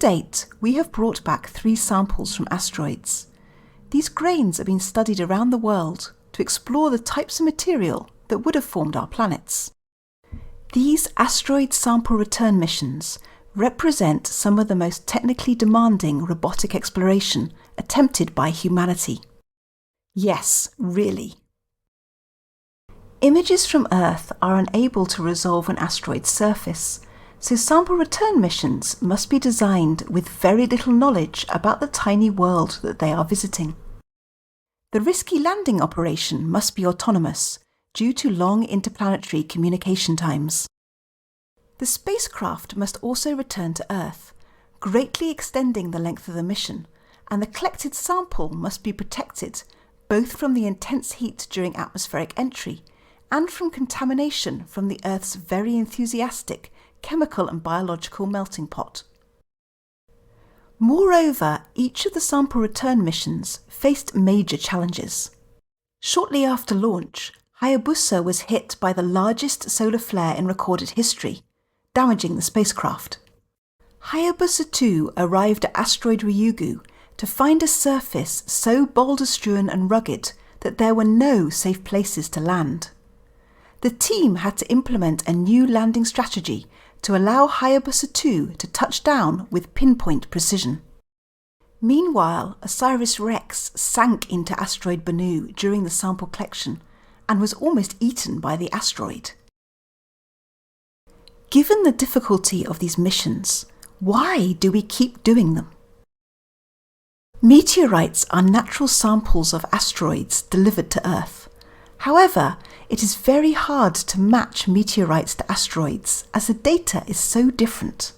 date, we have brought back 3 samples from asteroids. These grains are being studied around the world to explore the types of material that would have formed our planets. These asteroid sample return missions represent some of the most technically demanding robotic exploration attempted by humanity. Yes, really. Images from Earth are unable to resolve an asteroid's surface, so sample return missions must be designed with very little knowledge about the tiny world that they are visiting. The risky landing operation must be autonomous due to long interplanetary communication times. The spacecraft must also return to Earth, greatly extending the length of the mission, and the collected sample must be protected both from the intense heat during atmospheric entry and from contamination from the Earth's very enthusiastic chemical and biological melting pot. Moreover, each of the sample return missions faced major challenges. Shortly after launch, Hayabusa was hit by the largest solar flare in recorded history, damaging the spacecraft. Hayabusa 2 arrived at asteroid Ryugu to find a surface so boulder-strewn and rugged that there were no safe places to land. The team had to implement a new landing strategy to allow Hayabusa 2 to touch down with pinpoint precision. Meanwhile, OSIRIS-REx sank into asteroid Bennu during the sample collection and was almost eaten by the asteroid. Given the difficulty of these missions, why do we keep doing them? Meteorites are natural samples of asteroids delivered to Earth. However, it is very hard to match meteorites to asteroids as the data is so different.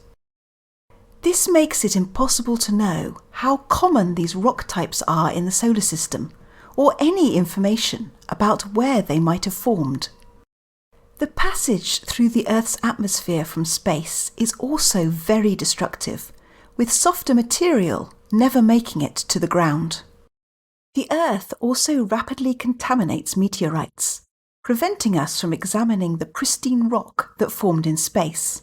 This makes it impossible to know how common these rock types are in the solar system, or any information about where they might have formed. The passage through the Earth's atmosphere from space is also very destructive, with softer material never making it to the ground. The Earth also rapidly contaminates meteorites, preventing us from examining the pristine rock that formed in space.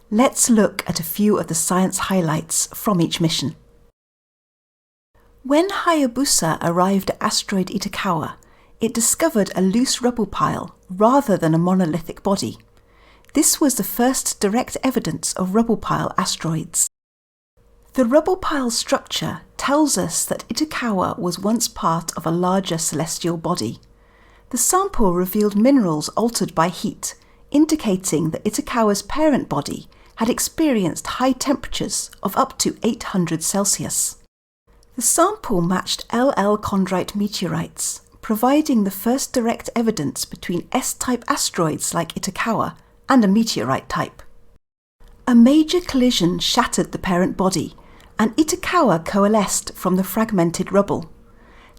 Let's look at a few of the science highlights from each mission. When Hayabusa arrived at asteroid Itokawa, it discovered a loose rubble pile rather than a monolithic body. This was the first direct evidence of rubble pile asteroids. The rubble pile structure tells us that Itokawa was once part of a larger celestial body. The sample revealed minerals altered by heat, indicating that Itokawa's parent body had experienced high temperatures of up to 800 Celsius. The sample matched LL chondrite meteorites, providing the first direct evidence between S-type asteroids like Itokawa and a meteorite type. A major collision shattered the parent body, and Itokawa coalesced from the fragmented rubble.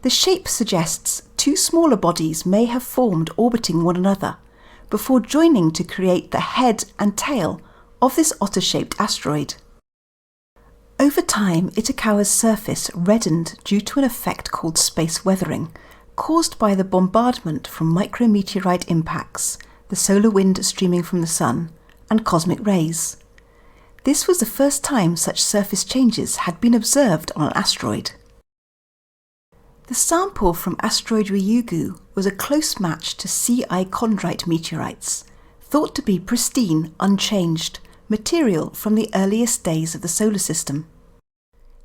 The shape suggests 2 smaller bodies may have formed orbiting one another, before joining to create the head and tail of this otter-shaped asteroid. Over time, Itokawa's surface reddened due to an effect called space weathering, caused by the bombardment from micrometeorite impacts, the solar wind streaming from the sun, and cosmic rays. This was the first time such surface changes had been observed on an asteroid. The sample from asteroid Ryugu was a close match to Ci chondrite meteorites, thought to be pristine, unchanged, material from the earliest days of the solar system.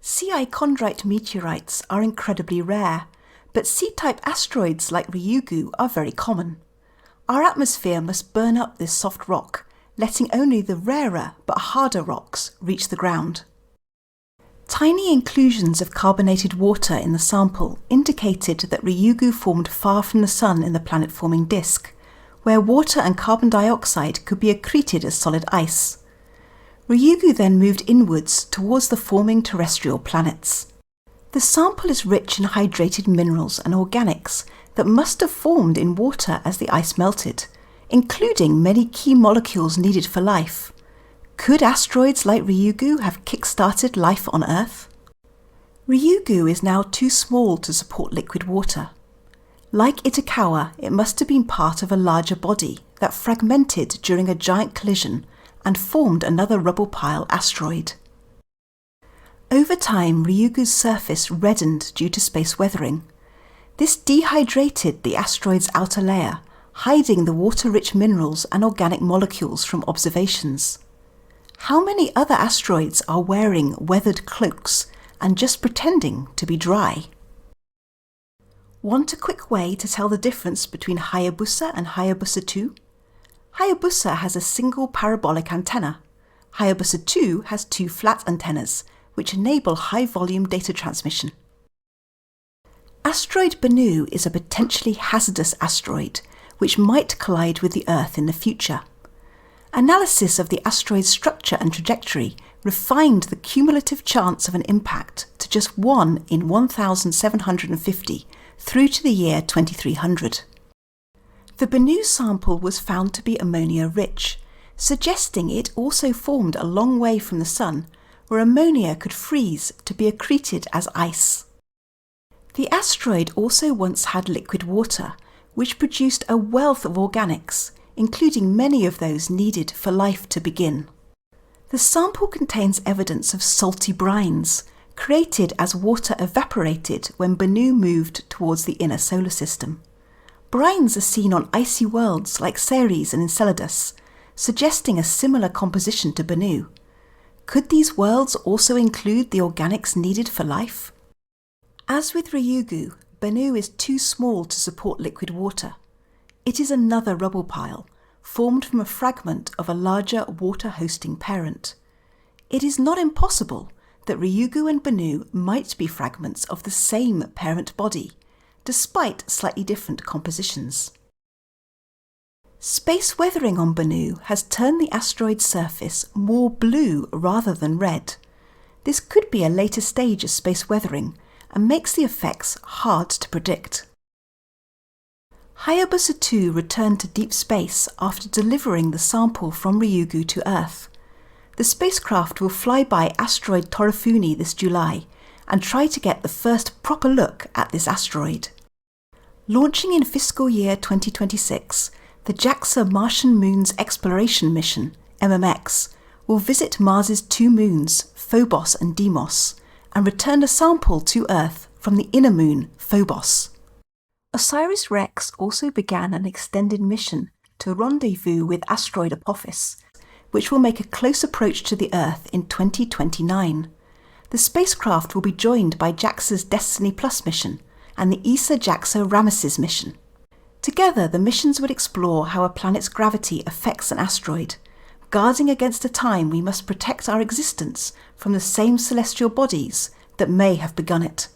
Ci chondrite meteorites are incredibly rare, but C-type asteroids like Ryugu are very common. Our atmosphere must burn up this soft rock, letting only the rarer but harder rocks reach the ground. Tiny inclusions of carbonated water in the sample indicated that Ryugu formed far from the Sun in the planet-forming disk, where water and carbon dioxide could be accreted as solid ice. Ryugu then moved inwards towards the forming terrestrial planets. The sample is rich in hydrated minerals and organics that must have formed in water as the ice melted, including many key molecules needed for life. Could asteroids like Ryugu have kick-started life on Earth? Ryugu is now too small to support liquid water. Like Itokawa, it must have been part of a larger body that fragmented during a giant collision and formed another rubble pile asteroid. Over time, Ryugu's surface reddened due to space weathering. This dehydrated the asteroid's outer layer, hiding the water-rich minerals and organic molecules from observations. How many other asteroids are wearing weathered cloaks and just pretending to be dry? Want a quick way to tell the difference between Hayabusa and Hayabusa 2? Hayabusa has a single parabolic antenna. Hayabusa 2 has two flat antennas, which enable high-volume data transmission. Asteroid Bennu is a potentially hazardous asteroid, which might collide with the Earth in the future. Analysis of the asteroid's structure and trajectory refined the cumulative chance of an impact to just 1 in 1,750 through to the year 2300. The Bennu sample was found to be ammonia-rich, suggesting it also formed a long way from the Sun, where ammonia could freeze to be accreted as ice. The asteroid also once had liquid water, which produced a wealth of organics, including many of those needed for life to begin. The sample contains evidence of salty brines, created as water evaporated when Bennu moved towards the inner solar system. Brines are seen on icy worlds like Ceres and Enceladus, suggesting a similar composition to Bennu. Could these worlds also include the organics needed for life? As with Ryugu, Bennu is too small to support liquid water. It is another rubble pile, formed from a fragment of a larger water-hosting parent. It is not impossible that Ryugu and Bennu might be fragments of the same parent body, despite slightly different compositions. Space weathering on Bennu has turned the asteroid's surface more blue rather than red. This could be a later stage of space weathering and makes the effects hard to predict. Hayabusa 2 returned to deep space after delivering the sample from Ryugu to Earth. The spacecraft will fly by asteroid Torifuni this July and try to get the first proper look at this asteroid. Launching in fiscal year 2026, the JAXA Martian Moons Exploration Mission, MMX, will visit Mars's two moons, Phobos and Deimos, and return a sample to Earth from the inner moon, Phobos. OSIRIS-REx also began an extended mission to rendezvous with asteroid Apophis, which will make a close approach to the Earth in 2029. The spacecraft will be joined by JAXA's Destiny Plus mission and the ESA-JAXA Ramesses mission. Together, the missions would explore how a planet's gravity affects an asteroid, guarding against a time we must protect our existence from the same celestial bodies that may have begun it.